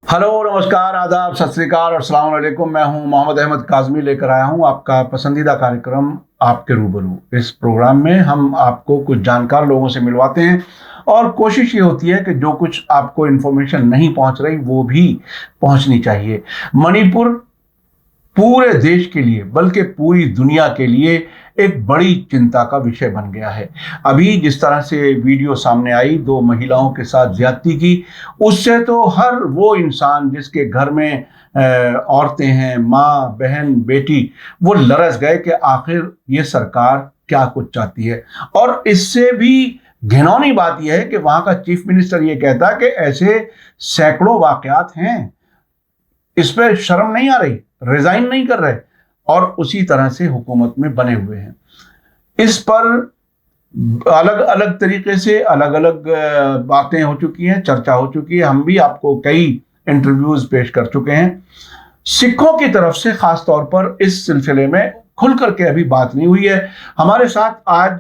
Hello, नमस्कार, आदाब, सत श्री अकाल और अस्सलाम वालेकुम। मैं हूं मोहम्मद अहमद काज़मी, लेकर आया हूं आपका पसंदीदा कार्यक्रम आपके रूबरू। इस प्रोग्राम में हम आपको कुछ जानकार लोगों से मिलवाते हैं और कोशिश ये होती है कि जो कुछ आपको इन्फॉर्मेशन नहीं पहुंच रही वो भी पहुंचनी चाहिए। मणिपुर पूरे देश के लिए बल्कि पूरी दुनिया के लिए एक बड़ी चिंता का विषय बन गया है। अभी जिस तरह से वीडियो सामने आई, 2 महिलाओं के साथ ज्यादती की, उससे तो हर वो इंसान जिसके घर में औरतें हैं, माँ, बहन, बेटी, वो लरस गए कि आखिर ये सरकार क्या कुछ चाहती है। और इससे भी घिनौनी बात यह है कि वहां का चीफ मिनिस्टर ये कहता है कि ऐसे सैकड़ों वाकयात हैं, इस पर शर्म नहीं आ रही, रिजाइन नहीं कर रहे, और उसी तरह से हुकूमत में बने हुए हैं। इस पर अलग अलग तरीके से अलग अलग बातें हो चुकी हैं, चर्चा हो चुकी है। हम भी आपको कई इंटरव्यूज पेश कर चुके हैं। सिखों की तरफ से खास तौर पर इस सिलसिले में खुल करके अभी बात नहीं हुई है। हमारे साथ आज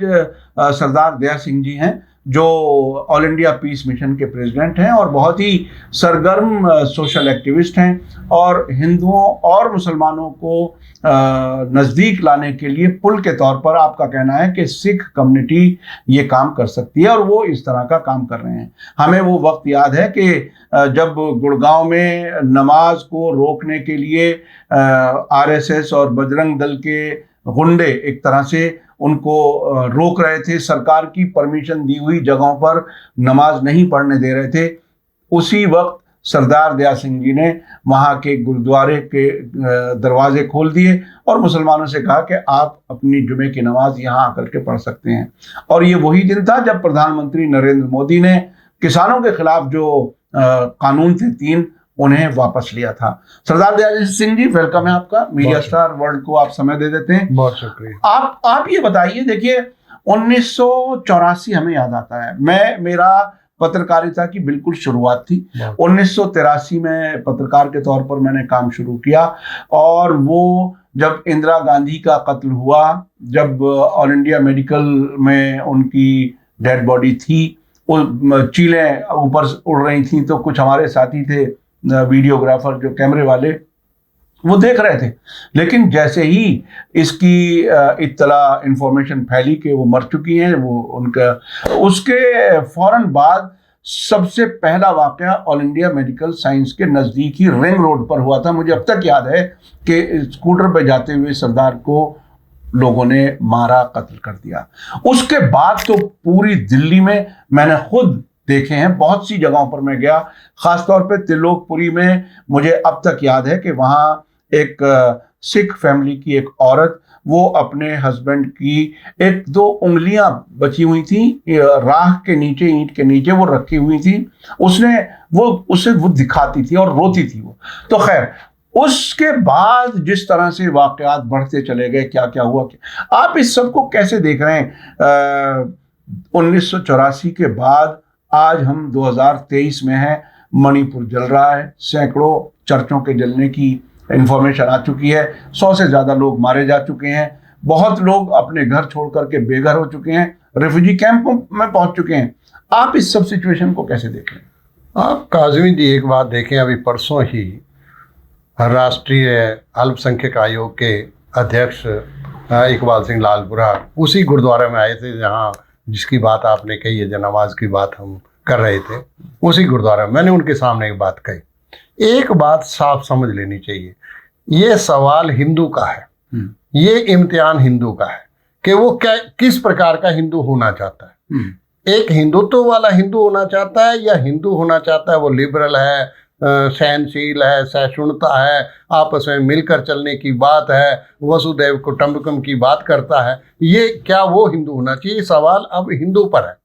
सरदार दया सिंह जी हैं, जो ऑल इंडिया पीस मिशन के प्रेसिडेंट हैं और बहुत ही सरगर्म सोशल एक्टिविस्ट हैं, और हिंदुओं और मुसलमानों को नज़दीक लाने के लिए पुल के तौर पर आपका कहना है कि सिख कम्युनिटी ये काम कर सकती है, और वो इस तरह का काम कर रहे हैं। हमें वो वक्त याद है कि जब गुड़गांव में नमाज को रोकने के लिए आरएसएस और बजरंग दल के गुंडे एक तरह से उनको रोक रहे थे, सरकार की परमिशन दी हुई जगहों पर नमाज नहीं पढ़ने दे रहे थे, उसी वक्त सरदार दया सिंह जी ने वहाँ के गुरुद्वारे के दरवाजे खोल दिए और मुसलमानों से कहा कि आप अपनी जुमे की नमाज यहाँ आकर के पढ़ सकते हैं। और ये वही दिन था जब प्रधानमंत्री नरेंद्र मोदी ने किसानों के खिलाफ जो कानून थे 3, उन्हें वापस लिया था। सरदार दया सिंह जी, वेलकम है आपका। मीडिया स्टार वर्ल्ड को आप समय दे देते हैं, बहुत शुक्रिया। आप ये बताइए, देखिए 1984 हमें याद आता है। मेरा पत्रकारिता की बिल्कुल शुरुआत थी। 1983 में पत्रकार के तौर पर मैंने काम शुरू किया, और वो जब इंदिरा गांधी का कत्ल हुआ, जब ऑल इंडिया मेडिकल में उनकी डेड बॉडी थी, चीलें ऊपर उड़ रही थी, तो कुछ हमारे साथी थे वीडियोग्राफर, जो कैमरे वाले, वो देख रहे थे। लेकिन जैसे ही इसकी इत्तला इंफॉर्मेशन फैली कि वो मर चुकी हैं, वो उनका, उसके फौरन बाद सबसे पहला वाकया ऑल इंडिया मेडिकल साइंस के नज़दीक ही रिंग रोड पर हुआ था। मुझे अब तक याद है कि स्कूटर पर जाते हुए सरदार को लोगों ने मारा, कत्ल कर दिया। उसके बाद तो पूरी दिल्ली में मैंने खुद देखे हैं, बहुत सी जगहों पर मैं गया, खासतौर पे त्रिलोकपुरी में। मुझे अब तक याद है कि वहाँ एक सिख फैमिली की एक औरत, वो अपने हस्बैंड की 1-2 उंगलियां बची हुई थी राह के नीचे, ईंट के नीचे वो रखी हुई थी, उसे वो दिखाती थी और रोती थी वो। तो खैर, उसके बाद जिस तरह से वाकयात बढ़ते चले गए, क्या क्या हुआ, आप इस सब को कैसे देख रहे हैं? 1984 के बाद आज हम 2023 में हैं, मणिपुर जल रहा है, सैकड़ों चर्चों के जलने की इंफॉर्मेशन आ चुकी है, 100 से ज़्यादा लोग मारे जा चुके हैं, बहुत लोग अपने घर छोड़ करके बेघर हो चुके हैं, रेफ्यूजी कैंपों में पहुंच चुके हैं। आप इस सब सिचुएशन को कैसे देख रहे हैं? आप काज़मी जी, एक बात देखें, अभी परसों ही राष्ट्रीय अल्पसंख्यक आयोग के अध्यक्ष इकबाल सिंह लालपुरा उसी गुरुद्वारे में आए थे जहाँ जिसकी बात आपने कही है, जो नमाज की बात हम कर रहे थे, उसी गुरुद्वारा में मैंने उनके सामने एक बात कही। एक बात साफ समझ लेनी चाहिए, ये सवाल हिंदू का है, ये इम्तिहान हिंदू का है कि वो किस प्रकार का हिंदू होना चाहता है। एक हिंदुत्व वाला हिंदू होना चाहता है, या हिंदू होना चाहता है वो लिबरल है, सहनशील है, सहिष्णुता है, आपस में मिलकर चलने की बात है, वसुदैव कुटुंबकम की बात करता है। ये क्या वो हिंदू होना चाहिए? सवाल अब हिंदू पर है।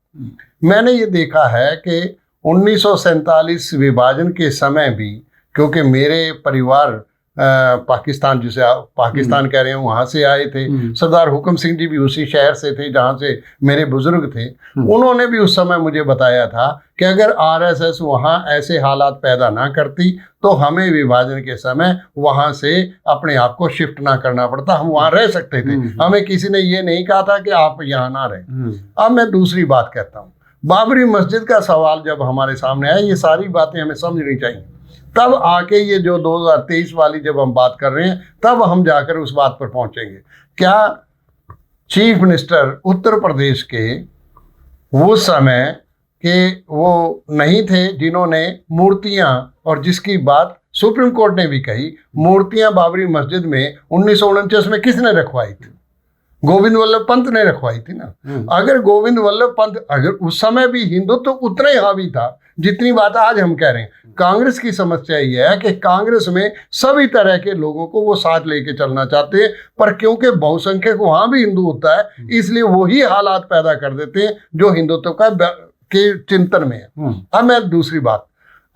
मैंने ये देखा है कि 1947 विभाजन के समय भी, क्योंकि मेरे परिवार पाकिस्तान, जिसे आप पाकिस्तान कह रहे हैं, वहाँ से आए थे। सरदार हुक्म सिंह जी भी उसी शहर से थे जहाँ से मेरे बुजुर्ग थे। उन्होंने भी उस समय मुझे बताया था कि अगर आरएसएस वहाँ ऐसे हालात पैदा ना करती तो हमें विभाजन के समय वहाँ से अपने आप को शिफ्ट ना करना पड़ता, हम वहाँ रह सकते थे। हमें किसी ने ये नहीं कहा था कि आप यहाँ ना रहें। अब मैं दूसरी बात कहता हूँ, बाबरी मस्जिद का सवाल जब हमारे सामने आया, ये सारी बातें हमें समझनी चाहिए। तब आके ये जो 2023 वाली जब हम बात कर रहे हैं, तब हम जाकर उस बात पर पहुंचेंगे। क्या चीफ मिनिस्टर उत्तर प्रदेश के वो समय के वो नहीं थे जिन्होंने मूर्तियां, और जिसकी बात सुप्रीम कोर्ट ने भी कही, मूर्तियां बाबरी मस्जिद में 1949 में किसने रखवाई थी? गोविंद वल्लभ पंत ने रखवाई थी ना। अगर गोविंद वल्लभ पंत, अगर उस समय भी हिंदुत्व तो उतना ही हावी था जितनी बात आज हम कह रहे हैं। कांग्रेस की समस्या ये है कि कांग्रेस में सभी तरह के लोगों को वो साथ लेके चलना चाहते हैं, पर क्योंकि बहुसंख्यक वहां भी हिंदू होता है, इसलिए वही हालात पैदा कर देते हैं जो हिंदुत्व का के चिंतन में है। अब मैं दूसरी बात,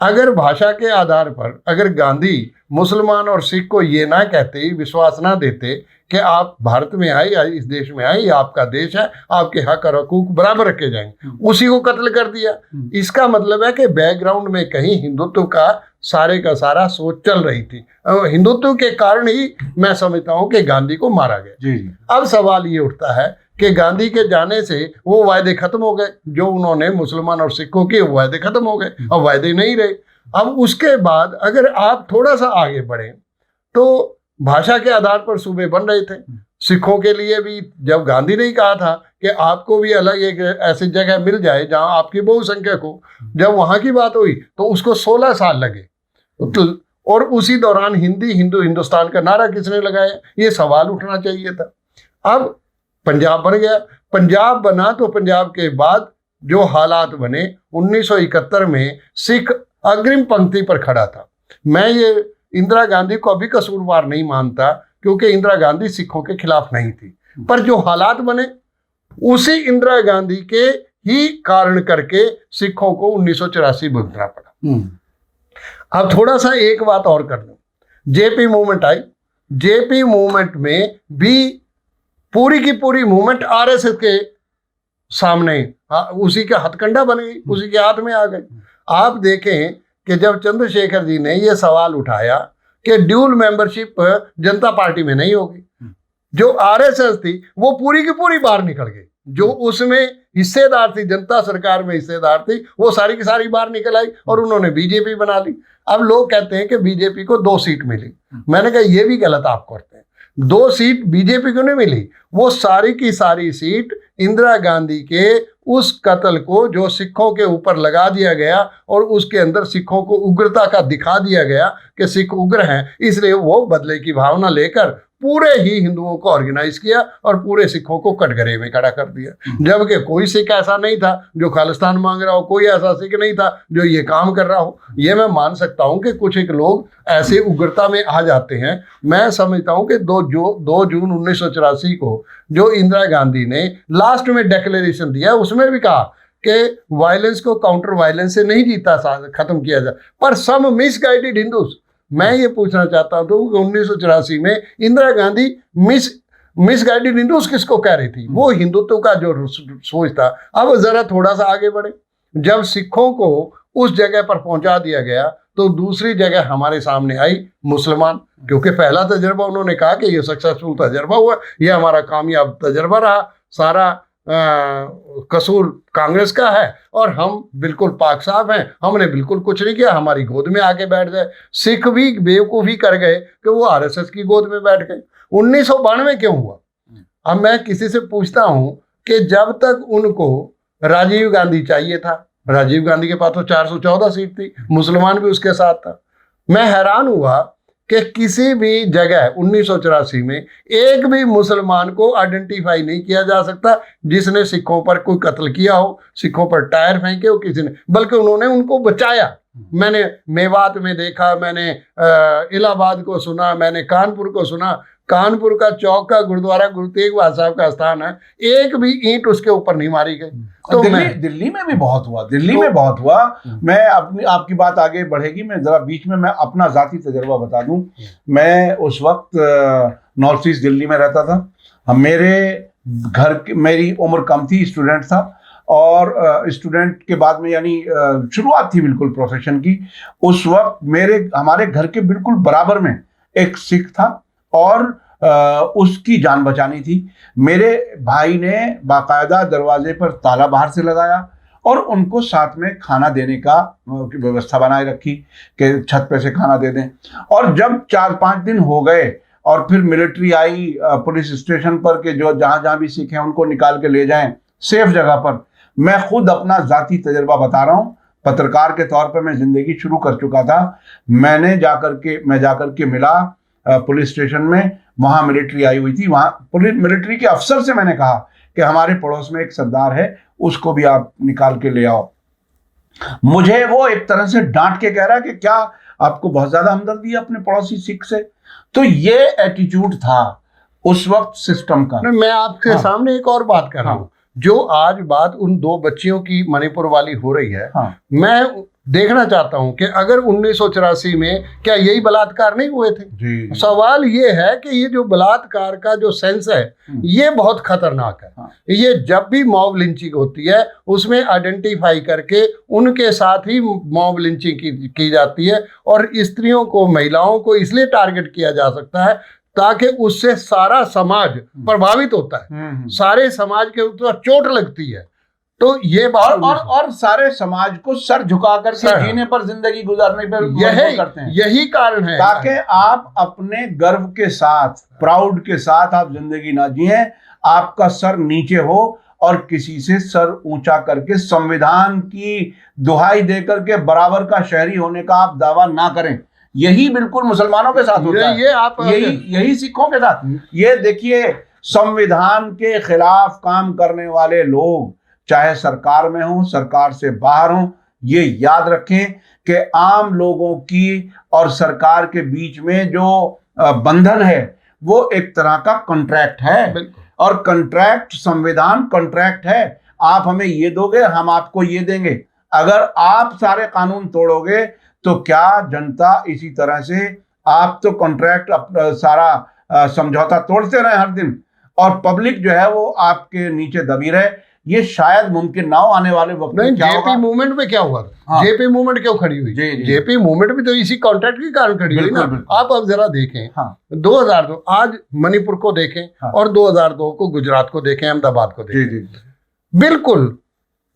अगर भाषा के आधार पर अगर गांधी मुसलमान और सिख को ये ना कहते, विश्वास ना देते कि आप भारत में आए या इस देश में आए, ये आपका देश है, आपके हक और हकूक बराबर रखे जाएंगे, उसी को कत्ल कर दिया। इसका मतलब है कि बैकग्राउंड में कहीं हिंदुत्व का सारे का सारा सोच चल रही थी। हिंदुत्व के कारण ही मैं समझता हूँ कि गांधी को मारा गया। जी। अब सवाल ये उठता है कि गांधी के जाने से वो वायदे खत्म हो गए जो उन्होंने मुसलमान और सिखों के, वायदे खत्म हो गए, अब वायदे नहीं रहे। अब उसके बाद अगर आप थोड़ा सा आगे बढ़े तो भाषा के आधार पर सूबे बन रहे थे। सिखों के लिए भी जब गांधी ने कहा था कि आपको भी अलग एक ऐसी जगह मिल जाए जहां आपकी बहुसंख्यक हो, जब वहां की बात हुई तो उसको 16 साल लगे। और उसी दौरान हिंदी हिंदू हिंदुस्तान का नारा किसने लगाया? ये सवाल उठना चाहिए था। अब पंजाब बन गया, पंजाब बना तो पंजाब के बाद जो हालात बने 1971 में, सिख अग्रिम पंक्ति पर खड़ा था। मैं ये इंदिरा गांधी को अभी कसूरवार नहीं मानता क्योंकि इंदिरा गांधी सिखों के खिलाफ नहीं थी, पर जो हालात बने उसी इंदिरा गांधी के ही कारण करके सिखों को 1984 भुगतना पड़ा। अब थोड़ा सा एक बात और कर दूं, जेपी मूवमेंट आई, जेपी मूवमेंट में भी पूरी की पूरी मूवमेंट आरएसएस के सामने, उसी का हथकंडा बन गई, उसी के हाथ में आ गई। आप देखें कि जब चंद्रशेखर जी ने यह सवाल उठाया कि ड्यूल मेंबरशिप जनता पार्टी में नहीं होगी, जो आरएसएस थी वो पूरी की पूरी बाहर निकल गई, जो उसमें हिस्सेदार थी, जनता सरकार में हिस्सेदार थी, वो सारी की सारी बाहर निकल आई और उन्होंने बीजेपी बना ली। अब लोग कहते हैं कि बीजेपी को 2 सीट मिली। मैंने कहा ये भी गलत आप करते हैं। 2 सीट बीजेपी को नहीं मिली, वो सारी की सारी सीट इंदिरा गांधी के उस कत्ल को जो सिखों के ऊपर लगा दिया गया और उसके अंदर सिखों को उग्रता का दिखा दिया गया कि सिख उग्र हैं, इसलिए वो बदले की भावना लेकर पूरे ही हिंदुओं को ऑर्गेनाइज किया और पूरे सिखों को कटघरे में खड़ा कर दिया। जबकि कोई सिख ऐसा नहीं था जो खालिस्तान मांग रहा हो, कोई ऐसा सिख नहीं था जो ये काम कर रहा हो। ये मैं मान सकता हूं कि कुछ एक लोग ऐसे उग्रता में आ जाते हैं। मैं समझता हूं कि 2 जून 1984 को जो इंदिरा गांधी ने लास्ट में डिक्लेरेशन दिया, उसमें भी कहा कि वायलेंस को काउंटर वायलेंस से नहीं जीता, खत्म किया जाए, पर सम मिसगाइडेड हिंदूज। मैं ये पूछना चाहता हूँ कि 1984 में इंदिरा गांधी मिसगाइडेड हिंदूज किसको कह रही थी? वो हिंदुत्व का जो सोच था। अब जरा थोड़ा सा आगे बढ़े, जब सिखों को उस जगह पर पहुंचा दिया गया तो दूसरी जगह हमारे सामने आई मुसलमान, क्योंकि पहला तजर्बा उन्होंने कहा कि ये सक्सेसफुल तजर्बा हुआ, ये हमारा कामयाब तजर्बा रहा, सारा कसूर कांग्रेस का है और हम बिल्कुल पाक साफ हैं, हमने बिल्कुल कुछ नहीं किया, हमारी गोद में आके बैठ गए। सिख भी बेवकूफ़ी कर गए कि वो आरएसएस की गोद में बैठ गए। 1992 क्यों हुआ? अब मैं किसी से पूछता हूं कि जब तक उनको राजीव गांधी चाहिए था, राजीव गांधी के पास तो 414 सीट थी, मुसलमान भी उसके साथ था। मैं हैरान हुआ कि किसी भी जगह 1984 में एक भी मुसलमान को आइडेंटिफाई नहीं किया जा सकता जिसने सिखों पर कोई कत्ल किया हो, सिखों पर टायर फेंके हो किसी ने, बल्कि उन्होंने उनको बचाया। मैंने मेवात में देखा, मैंने इलाहाबाद को सुना, मैंने कानपुर को सुना। कानपुर का चौक का गुरुद्वारा गुरु तेग बहादुर साहब का स्थान है, एक भी ईंट उसके ऊपर नहीं मारी गई। तो दिल्ली में भी बहुत हुआ, दिल्ली में बहुत हुआ। मैं अपनी, आपकी बात आगे बढ़ेगी, मैं जरा बीच में मैं अपना जाती तजर्बा बता दूं। मैं उस वक्त नॉर्थ ईस्ट दिल्ली में रहता था। मेरे घर, मेरी उम्र कम थी, स्टूडेंट था, और स्टूडेंट के बाद में यानी शुरुआत थी बिल्कुल प्रोफेशन की। उस वक्त हमारे घर के बिल्कुल बराबर में एक सिख था और उसकी जान बचानी थी। मेरे भाई ने बाकायदा दरवाजे पर ताला बाहर से लगाया और उनको साथ में खाना देने का व्यवस्था बनाए रखी कि छत पे से खाना दे दें। और जब 4-5 दिन हो गए और फिर मिलिट्री आई पुलिस स्टेशन पर के जो जहाँ जहाँ भी सिख हैं उनको निकाल के ले जाएं सेफ जगह पर। मैं खुद अपना जाती तजर्बा बता रहा हूँ, पत्रकार के तौर पर मैं जिंदगी शुरू कर चुका था। मैं जाकर के मिला पुलिस स्टेशन में, वहाँ मिलिट्री आई हुई थी। वहाँ पुलिस मिलिट्री के अफसर से मैंने कहा कि हमारे पड़ोस में एक सरदार है, उसको भी आप निकाल के ले आओ। मुझे वो एक तरह से डांट के कह रहा है कि क्या आपको बहुत ज्यादा हमदर्दी है अपने पड़ोसी सिख से। तो ये एटीट्यूड था उस वक्त सिस्टम का। मैं आपके सामने एक और बात कर रहा हूँ। जो आज बात उन 2 बच्चियों की मणिपुर वाली हो रही है, मैं देखना चाहता हूं कि अगर 1984 में क्या यही बलात्कार नहीं हुए थे? जी। सवाल ये है कि ये जो बलात्कार का जो सेंस है ये बहुत खतरनाक है। ये जब भी मॉब लिंचिंग होती है उसमें आइडेंटिफाई करके उनके साथ ही मॉब लिंचिंग की जाती है, और स्त्रियों को, महिलाओं को इसलिए टारगेट किया जा सकता है ताकि उससे सारा समाज प्रभावित होता है, सारे समाज के ऊपर चोट लगती है। तो ये बात और सारे समाज को सर झुका करके जीने पर, जिंदगी गुजारने पर करते हैं। यही कारण है ताकि आप अपने गर्व के साथ, प्राउड के साथ आप जिंदगी ना जिए, आपका सर नीचे हो और किसी से सर ऊंचा करके संविधान की दुहाई देकर के बराबर का शहरी होने का आप दावा ना करें। यही बिल्कुल मुसलमानों के साथ होता है, यही सिखों के साथ। ये देखिए, संविधान के खिलाफ काम करने वाले लोग चाहे सरकार में हो, सरकार से बाहर हो, ये याद रखें कि आम लोगों की और सरकार के बीच में जो बंधन है वो एक तरह का कॉन्ट्रैक्ट है, और कॉन्ट्रैक्ट, संविधान कॉन्ट्रैक्ट है। आप हमें ये दोगे, हम आपको ये देंगे। अगर आप सारे कानून तोड़ोगे तो क्या जनता इसी तरह से, आप तो कॉन्ट्रैक्ट सारा समझौता तोड़ते रहे हर दिन, और पब्लिक जो है वो आपके नीचे दबी रहे। ये शायद मुमकिन ना हो आने वाले वक्त में। जेपी मूवमेंट में क्या हुआ? जेपी मूवमेंट क्यों खड़ी हुई? जेपी मूवमेंट भी तो इसी कॉन्ट्रैक्ट के कारण खड़ी हुई ना। आप अब जरा देखें, 2002 आज मणिपुर को देखें और 2002 को गुजरात को देखें, अहमदाबाद को देखें, बिल्कुल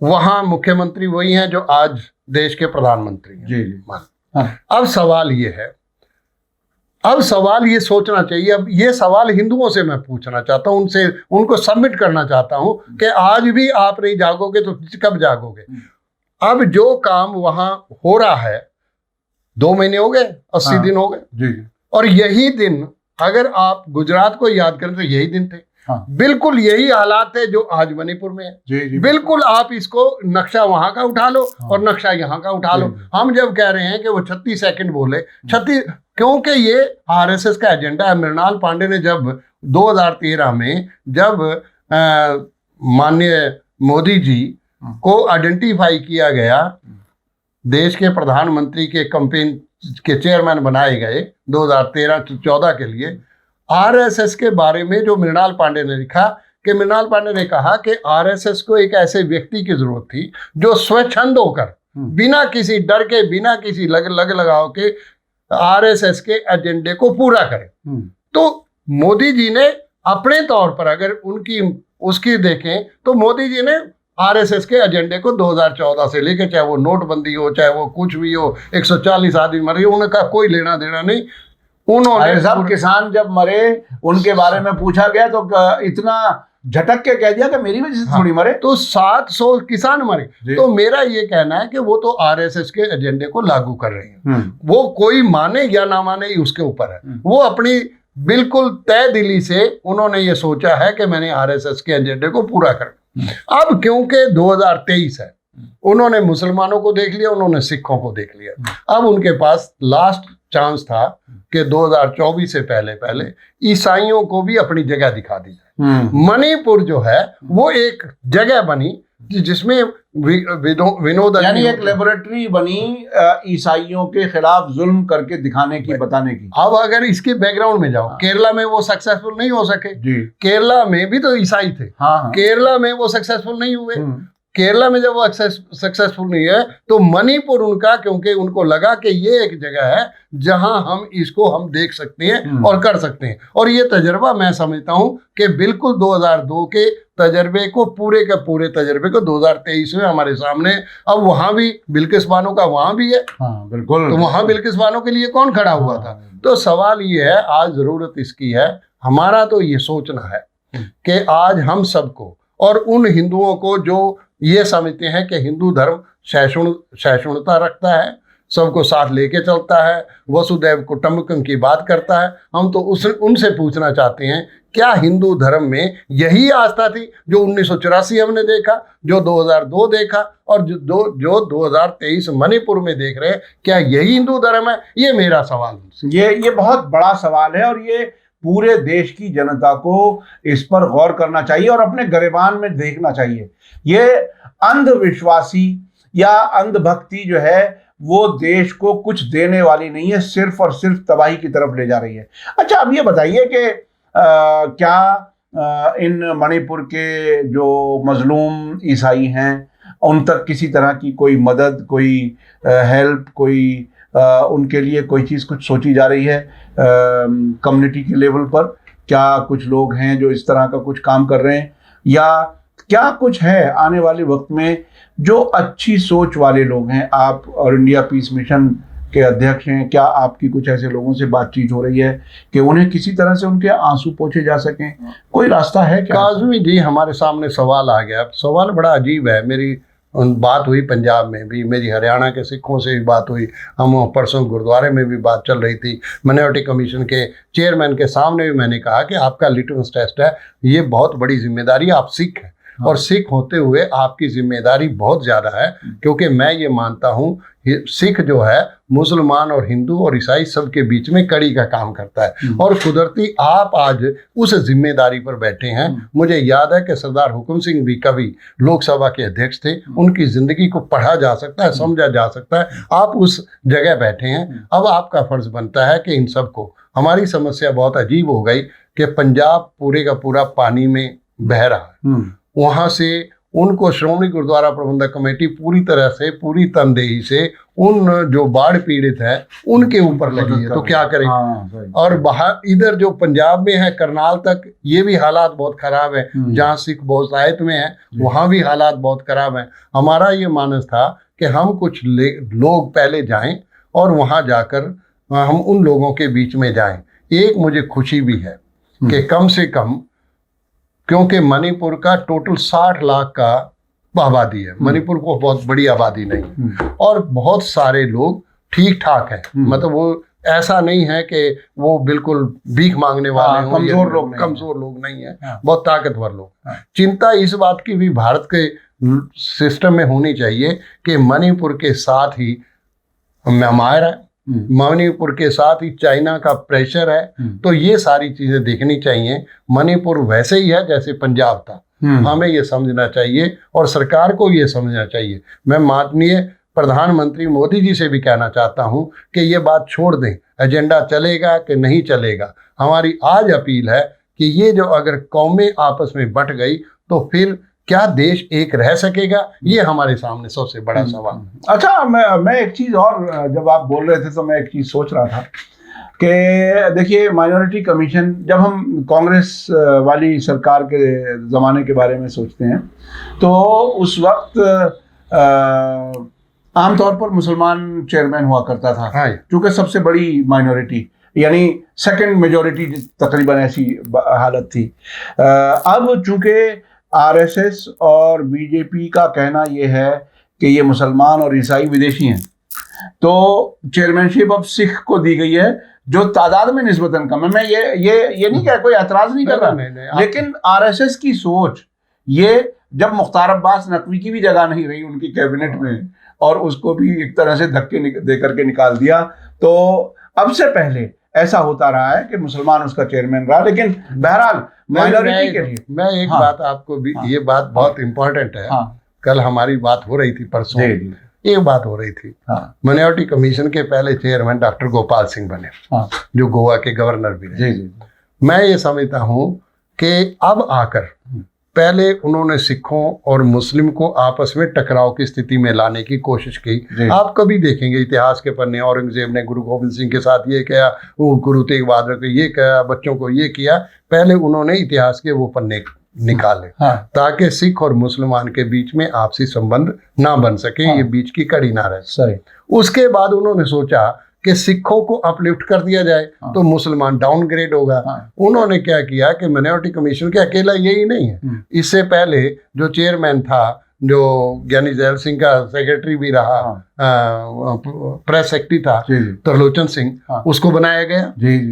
वहां मुख्यमंत्री वही हैं जो आज देश के प्रधानमंत्री हैं। अब सवाल ये है, अब सवाल ये सोचना चाहिए, अब ये सवाल हिंदुओं से मैं पूछना चाहता हूं, उनसे, उनको सबमिट करना चाहता हूं कि आज भी आप नहीं जागोगे तो कब जागोगे? अब जो काम वहां हो रहा है, 2 महीने हो गए, 80 दिन हो गए, और यही दिन अगर आप गुजरात को याद करें तो यही दिन थे। बिल्कुल यही हालात है जो आज मणिपुर में है। बिल्कुल आप इसको नक्शा वहां का उठा लो और नक्शा यहाँ का उठा लो। हम जब कह रहे हैं कि वो 36 सेकंड बोले, 36, क्योंकि ये आरएसएस का एजेंडा है। मृणाल पांडे ने जब 2013 में जब माननीय मोदी जी को आइडेंटिफाई किया गया, देश के प्रधानमंत्री के कैंपेन के चेयरमैन बनाए गए 2013-14 के लिए, आरएसएस के बारे में जो मृणाल पांडे ने लिखा कि मृणाल पांडे ने कहा कि आरएसएस को एक ऐसे व्यक्ति की जरूरत थी जो स्वच्छंद होकर, बिना किसी डर के, बिना किसी लगाव के आरएसएस के एजेंडे को पूरा करे। तो मोदी जी ने अपने तौर पर अगर उसकी देखें तो मोदी जी ने आरएसएस के एजेंडे को 2014 से लेकर, चाहे वो नोटबंदी हो, चाहे वो कुछ भी हो, 140 आदमी मरे, उनका कोई लेना देना नहीं। उन्होंने सब किसान जब मरे उनके बारे में पूछा गया तो इतना झटक के कह दिया कि मेरी वजह से थोड़ी मरे, तो 700 किसान मरे। तो मेरा ये कहना है कि वो तो आरएसएस के एजेंडे को लागू कर रहे हैं, वो कोई माने या ना माने उसके ऊपर है। वो अपनी बिल्कुल तय दिली से उन्होंने ये सोचा है कि मैंने आरएसएस के एजेंडे को पूरा करना। अब क्योंकि 2023 है, उन्होंने मुसलमानों को देख लिया, उन्होंने सिखों को देख लिया, अब उनके पास लास्ट चांस था कि 2024 से पहले ईसाइयों को भी अपनी जगह दिखा दी जाए। मणिपुर जो है वो एक जगह बनी जिसमें विनोद, यानी एक लेबोरेटरी बनी ईसाइयों के खिलाफ जुल्म करके दिखाने की, बताने की। अब अगर इसके बैकग्राउंड में जाओ, केरला में वो सक्सेसफुल नहीं हो सके। केरला में भी तो ईसाई थे, केरला में वो सक्सेसफुल नहीं हुए। केरला में जब वो सक्सेसफुल नहीं है तो मणिपुर उनका, क्योंकि उनको लगा कि ये एक जगह है जहां हम इसको हम देख सकते हैं और कर सकते हैं। और ये तजर्बा मैं समझता हूं कि बिल्कुल 2002 के तजर्बे को, पूरे के पूरे तजर्बे को 2023 में हमारे सामने। अब वहां भी बिल्किस बानो का वहां भी है। हाँ बिल्कुल। तो वहां बिल्किस बानो के लिए कौन खड़ा हुआ था? तो सवाल ये है, आज जरूरत इसकी है, हमारा तो ये सोचना है कि आज हम सबको और उन हिंदुओं को जो ये समझते हैं कि हिंदू धर्म सहिष्णुता रखता है, सबको साथ लेके चलता है, वसुदैव कुटुंबकम की बात करता है, हम तो उनसे पूछना चाहते हैं, क्या हिंदू धर्म में यही आस्था थी जो 1984 हमने देखा, जो 2002 देखा और जो 2023 मणिपुर में देख रहे हैं, क्या यही हिंदू धर्म है? ये मेरा सवाल है। ये बहुत बड़ा सवाल है और ये पूरे देश की जनता को इस पर गौर करना चाहिए और अपने गिरेबान में देखना चाहिए। ये अंधविश्वासी या अंधभक्ति जो है वो देश को कुछ देने वाली नहीं है, सिर्फ और सिर्फ तबाही की तरफ ले जा रही है। अच्छा, अब ये बताइए कि क्या इन मणिपुर के जो मजलूम ईसाई हैं उन तक किसी तरह की कोई मदद, कोई हेल्प, कोई उनके लिए कोई चीज़ कुछ सोची जा रही है कम्युनिटी के लेवल पर? क्या कुछ लोग हैं जो इस तरह का कुछ काम कर रहे हैं, या क्या कुछ है आने वाले वक्त में जो अच्छी सोच वाले लोग हैं? आप और इंडिया पीस मिशन के अध्यक्ष हैं, क्या आपकी कुछ ऐसे लोगों से बातचीत हो रही है कि उन्हें किसी तरह से उनके आंसू पोंछे जा सकें? कोई रास्ता है क्या? काज़मी जी, हमारे सामने सवाल आ गया। सवाल बड़ा अजीब है। मेरी बात हुई पंजाब में भी, मेरी हरियाणा के सिखों से भी बात हुई, हम परसों गुरुद्वारे में भी बात चल रही थी, माइनॉरिटी कमीशन के चेयरमैन के सामने भी मैंने कहा कि आपका लिटमस टेस्ट है, ये बहुत बड़ी जिम्मेदारी, आप सिख हैं और सिख होते हुए आपकी जिम्मेदारी बहुत ज़्यादा है, क्योंकि मैं ये मानता हूँ सिख जो है मुसलमान और हिंदू और ईसाई सबके बीच में कड़ी का काम करता है, और कुदरती आप आज उस जिम्मेदारी पर बैठे हैं। मुझे याद है कि सरदार हुकुम सिंह भी कभी लोकसभा के अध्यक्ष थे, उनकी जिंदगी को पढ़ा जा सकता है, समझा जा सकता है, आप उस जगह बैठे हैं। अब आपका फर्ज बनता है कि इन सबको, हमारी समस्या बहुत अजीब हो गई कि पंजाब पूरे का पूरा पानी में बह रहा है, वहां से उनको श्रोमणी गुरुद्वारा प्रबंधक कमेटी पूरी तरह से, पूरी तनदेही से उन जो बाढ़ पीड़ित है उनके ऊपर लगी है, तो क्या करें? और बाहर इधर जो पंजाब में है, करनाल तक, ये भी हालात बहुत खराब है, जहाँ सिख बहुतायत में है वहाँ भी हालात बहुत खराब है। हमारा ये मानस था कि हम कुछ लोग पहले जाएं और वहाँ जाकर हम उन लोगों के बीच में जाएं। एक मुझे खुशी भी है कि कम से कम, क्योंकि मणिपुर का टोटल 60 लाख का आबादी है, मणिपुर को बहुत बड़ी आबादी नहीं, और बहुत सारे लोग ठीक ठाक हैं, मतलब वो ऐसा नहीं है कि वो बिल्कुल भीख मांगने वाले हों, कमजोर लोग नहीं है, बहुत ताकतवर लोग। चिंता इस बात की भी भारत के सिस्टम में होनी चाहिए कि मणिपुर के साथ ही म्यांमार है, मणिपुर के साथ ही चाइना का प्रेशर है, तो ये सारी चीजें देखनी चाहिए। मणिपुर वैसे ही है जैसे पंजाब था, हमें ये समझना चाहिए और सरकार को ये समझना चाहिए। मैं माननीय प्रधानमंत्री मोदी जी से भी कहना चाहता हूं कि ये बात छोड़ दें, एजेंडा चलेगा कि नहीं चलेगा। हमारी आज अपील है कि ये जो अगर कौमें आपस में बंट गई तो फिर क्या देश एक रह सकेगा? ये हमारे सामने सबसे बड़ा सवाल। अच्छा, मैं एक चीज़ और, जब आप बोल रहे थे तो मैं एक चीज़ सोच रहा था कि देखिए, माइनॉरिटी कमीशन, जब हम कांग्रेस वाली सरकार के ज़माने के बारे में सोचते हैं तो उस वक्त आमतौर पर मुसलमान चेयरमैन हुआ करता था, क्योंकि सबसे बड़ी माइनॉरिटी, यानी सेकंड मेजॉरिटी तकरीबन, ऐसी हालत थी। अब चूंकि आरएसएस और बीजेपी का कहना यह है कि ये मुसलमान और ईसाई विदेशी हैं, तो चेयरमैनशिप अब सिख को दी गई है, जो तादाद में निस्बतन कम है। मैं ये नहीं कह, कोई एतराज नहीं कर रहा, लेकिन आरएसएस की सोच, ये जब मुख्तार अब्बास नकवी की भी जगह नहीं रही उनकी कैबिनेट में और उसको भी एक तरह से धक्के दे करके निकाल दिया, तो अब से पहले ऐसा होता रहा है कि मुसलमान उसका चेयरमैन रहा। लेकिन बहरहाल माइनॉरिटी के लिए मैं एक बात आपको भी, ये बात बहुत इंपॉर्टेंट है। कल हमारी बात हो रही थी, परसों एक बात हो रही थी, माइनॉरिटी कमीशन के पहले चेयरमैन डॉक्टर गोपाल सिंह बने, जो गोवा के गवर्नर भी रहे। मैं ये समझता हूँ कि अब आकर पहले उन्होंने सिखों और मुस्लिम को आपस में टकराव की स्थिति में लाने की कोशिश की। आप कभी देखेंगे इतिहास के पन्ने, औरंगजेब ने गुरु गोविंद सिंह के साथ ये किया, वो गुरु तेग बहादुर को ये किया, बच्चों को ये किया। पहले उन्होंने इतिहास के वो पन्ने निकाले, हाँ। ताकि सिख और मुसलमान के बीच में आपसी संबंध ना बन सके, हाँ। ये बीच की कड़ी ना रहे। सही। उसके बाद उन्होंने सोचा कि सिखों को अपलिफ्ट कर दिया जाए, हाँ। तो मुसलमान डाउनग्रेड होगा। हाँ। उन्होंने क्या किया कि माइनॉरिटी कमीशन के अकेला यही नहीं है, इससे पहले जो चेयरमैन था, जो ज्ञानी जैल सिंह का सेक्रेटरी भी रहा, प्रेस सेक्रेटरी था त्रिलोचन सिंह, हाँ। उसको बनाया गया।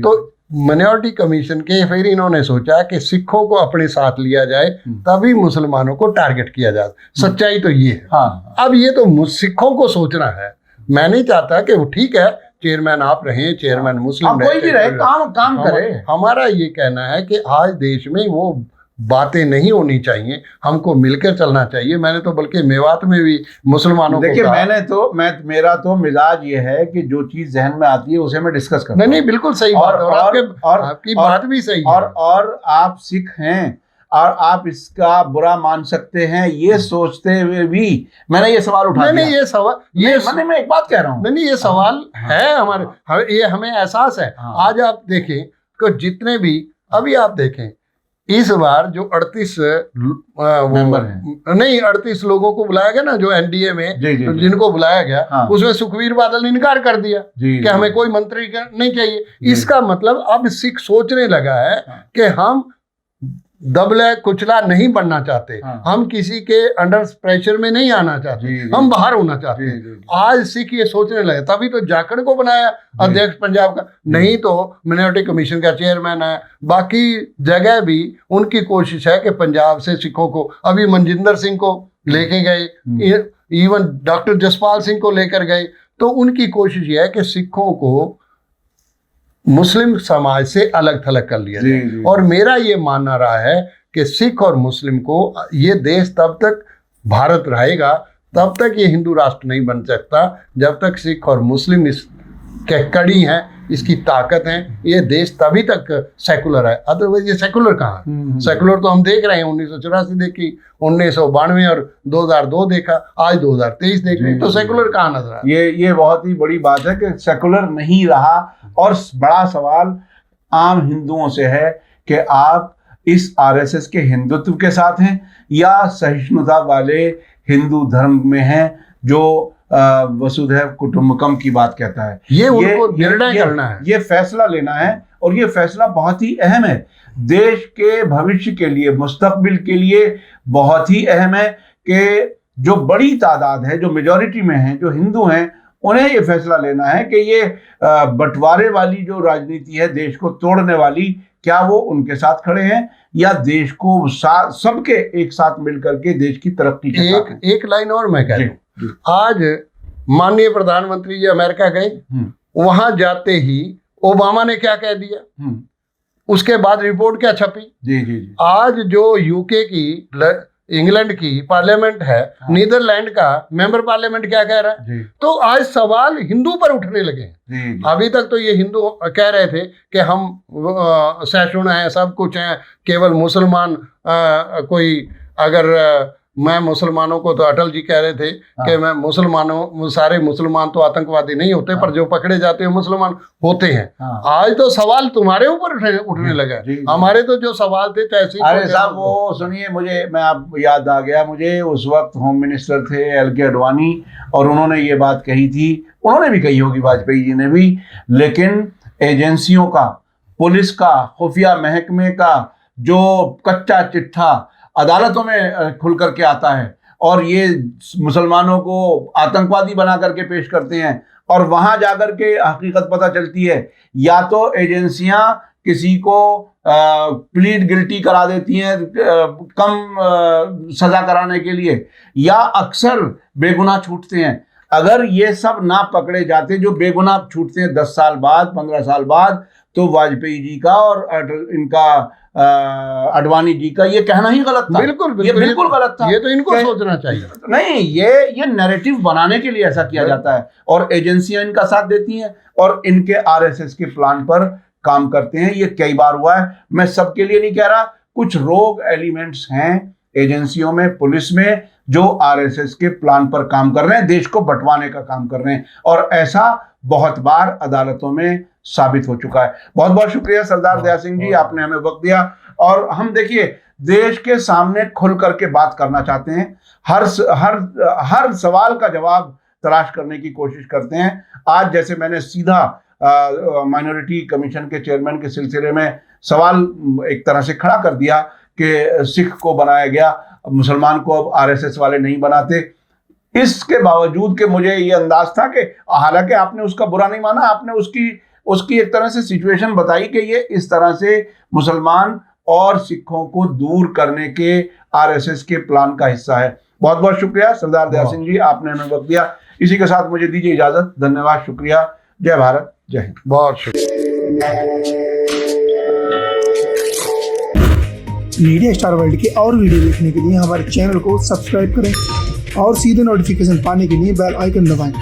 तो माइनॉरिटी कमीशन के फिर इन्होंने सोचा कि सिखों को अपने साथ लिया जाए, तभी मुसलमानों को टारगेट किया जाए। सच्चाई तो ये है। हाँ। अब ये तो सिखों को सोचना है। मैं नहीं चाहता कि वो ठीक है चेयरमैन आप रहे, चेयरमैन मुस्लिम कोई भी रहे, काम करे। हमारा ये कहना है कि आज देश में वो बातें नहीं होनी चाहिए, हमको मिलकर चलना चाहिए। मैंने तो बल्कि मेवात में भी मुसलमानों देखिए, को मेरा तो मिजाज ये है कि जो चीज जहन में आती है उसे मैं डिस्कस करता हूं। नहीं, बिल्कुल सही बात है, और आपकी बात भी सही है। और आप सिख हैं और आप इसका बुरा मान सकते हैं, ये सोचते हुए भी मैंने ये सवाल उठा दिया। नहीं, ये सवाल मैं एक बात कह रहा हूँ। नहीं, ये सवाल है हमारे, ये हमें एहसास है। आज आप देखें कि जितने भी, अभी आप देखें इस बार जो 38 मेंबर हैं, नहीं 38 लोगों को बुलाया गया ना, जो एनडीए में जिनको बुलाया गया, उसमें सुखबीर बादल ने इनकार कर दिया कि हमें कोई मंत्री नहीं चाहिए। इसका मतलब अब सिख सोचने लगा है कि हम दबला कुचला नहीं बनना चाहते, हम किसी के अंडर प्रेशर में नहीं आना चाहते, हम बाहर होना चाहते हैं। आज सिख ये सोचने लगे, तभी तो जाखड़ को बनाया अध्यक्ष पंजाब का, नहीं तो माइनॉरिटी कमीशन का चेयरमैन है। बाकी जगह भी उनकी कोशिश है कि पंजाब से सिखों को, अभी मनजिंदर सिंह को लेके गए, इवन डॉक्टर जसपाल सिंह को लेकर गए। तो उनकी कोशिश ये है कि सिखों को मुस्लिम समाज से अलग थलग कर लिया जाए। और मेरा ये मानना रहा है कि सिख और मुस्लिम को, ये देश तब तक भारत रहेगा, तब तक ये हिंदू राष्ट्र नहीं बन सकता जब तक सिख और मुस्लिम इस के कड़ी हैं, इसकी ताकत है। ये देश तभी तक सेकुलर है, अदरवाइज ये सेकुलर कहाँ है? सेकुलर तो हम देख रहे हैं, 1984 देखी, 1992 और 2002 देखा, आज 2023 देख रहे हैं, तो सेकुलर कहाँ नजर आ? ये बहुत ही बड़ी बात है कि सेकुलर नहीं रहा। और बड़ा सवाल आम हिंदुओं से है कि आप इस आरएसएस के हिंदुत्व के साथ हैं या सहिष्णुता वाले हिंदू धर्म में हैं, जो वसुधैव कुटुंबकम की बात कहता है। ये उनको निर्णय करना है, ये फैसला लेना है, और ये फैसला बहुत ही अहम है, देश के भविष्य के लिए, मुस्तकबिल के लिए बहुत ही अहम है कि जो बड़ी तादाद है, जो मेजॉरिटी में है, जो हिंदू हैं, उन्हें ये फैसला लेना है कि ये बंटवारे वाली जो राजनीति है, देश को तोड़ने वाली, क्या वो उनके साथ खड़े हैं या देश को सबके एक साथ मिलकर के देश की तरक्की के साथ हैं। एक लाइन और मैं कह दूं, आज माननीय प्रधानमंत्री जी अमेरिका गए, वहां जाते ही ओबामा ने क्या कह दिया, उसके बाद रिपोर्ट क्या छपी। जी। आज जो यूके की, इंग्लैंड की पार्लियामेंट है, नीदरलैंड का मेंबर पार्लियामेंट क्या कह रहा है। तो आज सवाल हिंदू पर उठने लगे हैं। अभी तक तो ये हिंदू कह रहे थे कि हम सहिष्णु हैं, सब कुछ हैं, केवल मुसलमान कोई, अगर मैं मुसलमानों को, तो अटल जी कह रहे थे कि मैं मुसलमानों, सारे मुसलमान तो आतंकवादी नहीं होते, पर जो पकड़े जाते हैं मुसलमान होते हैं। आज तो सवाल तुम्हारे ऊपर उठने लगा। हमारे तो जो सवाल थे तैसे। अरे साहब, वो सुनिए, मैं आप याद आ गया मुझे, उस वक्त होम मिनिस्टर थे एल.के. अडवाणी, और उन्होंने ये बात कही थी, उन्होंने भी कही होगी, वाजपेयी जी ने भी, लेकिन एजेंसियों का, पुलिस का, खुफिया महकमे का जो कच्चा चिट्ठा अदालतों में खुल करके आता है, और ये मुसलमानों को आतंकवादी बना करके पेश करते हैं, और वहां जाकर के हकीकत पता चलती है, या तो एजेंसियां किसी को प्लीड गिल्टी करा देती हैं कम सजा कराने के लिए, या अक्सर बेगुनाह छूटते हैं। अगर ये सब ना पकड़े जाते, जो बेगुनाह छूटते हैं 10 साल बाद, 15 साल बाद, तो वाजपेयी जी का और इनका अडवाणी जी का ये कहना ही गलत था। बिल्कुल गलत था। ये तो इनको सोचना चाहिए। नहीं, ये नैरेटिव बनाने के लिए ऐसा किया जाता है, और एजेंसियां इनका साथ देती हैं और इनके आरएसएस के प्लान पर काम करते हैं। ये कई बार हुआ है, मैं सबके लिए नहीं कह रहा, कुछ रोग एलिमेंट्स हैं एजेंसियों में, पुलिस में, जो आरएसएस के प्लान पर काम कर रहे हैं, देश को बंटवाने का काम कर रहे हैं, और ऐसा बहुत बार अदालतों में साबित हो चुका है। बहुत बहुत शुक्रिया सरदार दया सिंह जी, आपने हमें वक्त दिया। और हम देखिए देश के सामने खुल करके बात करना चाहते हैं, हर सवाल का जवाब तलाश करने की कोशिश करते हैं। आज जैसे मैंने सीधा माइनॉरिटी कमीशन के चेयरमैन के सिलसिले में सवाल एक तरह से खड़ा कर दिया कि सिख को बनाया गया, मुसलमान को अब आरएसएस वाले नहीं बनाते, इसके बावजूद कि मुझे ये अंदाज था कि हालांकि आपने उसका बुरा नहीं माना, आपने उसकी एक तरह से सिचुएशन बताई कि ये इस तरह से मुसलमान और सिखों को दूर करने के आरएसएस के प्लान का हिस्सा है। बहुत बहुत शुक्रिया सरदार दया सिंह जी, आपने हमें वक्त दिया। इसी के साथ मुझे दीजिए इजाजत। धन्यवाद, शुक्रिया। जय भारत, जय हिंद। बहुत शुक्रिया। मीडिया स्टार वर्ल्ड के और वीडियो देखने के लिए हमारे चैनल को सब्सक्राइब करें और सीधे नोटिफिकेशन पाने के लिए बेल आइकन दबाएं।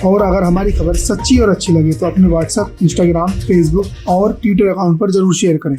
और अगर हमारी खबर सच्ची और अच्छी लगे तो अपने व्हाट्सएप, इंस्टाग्राम, फेसबुक और ट्विटर अकाउंट पर जरूर शेयर करें।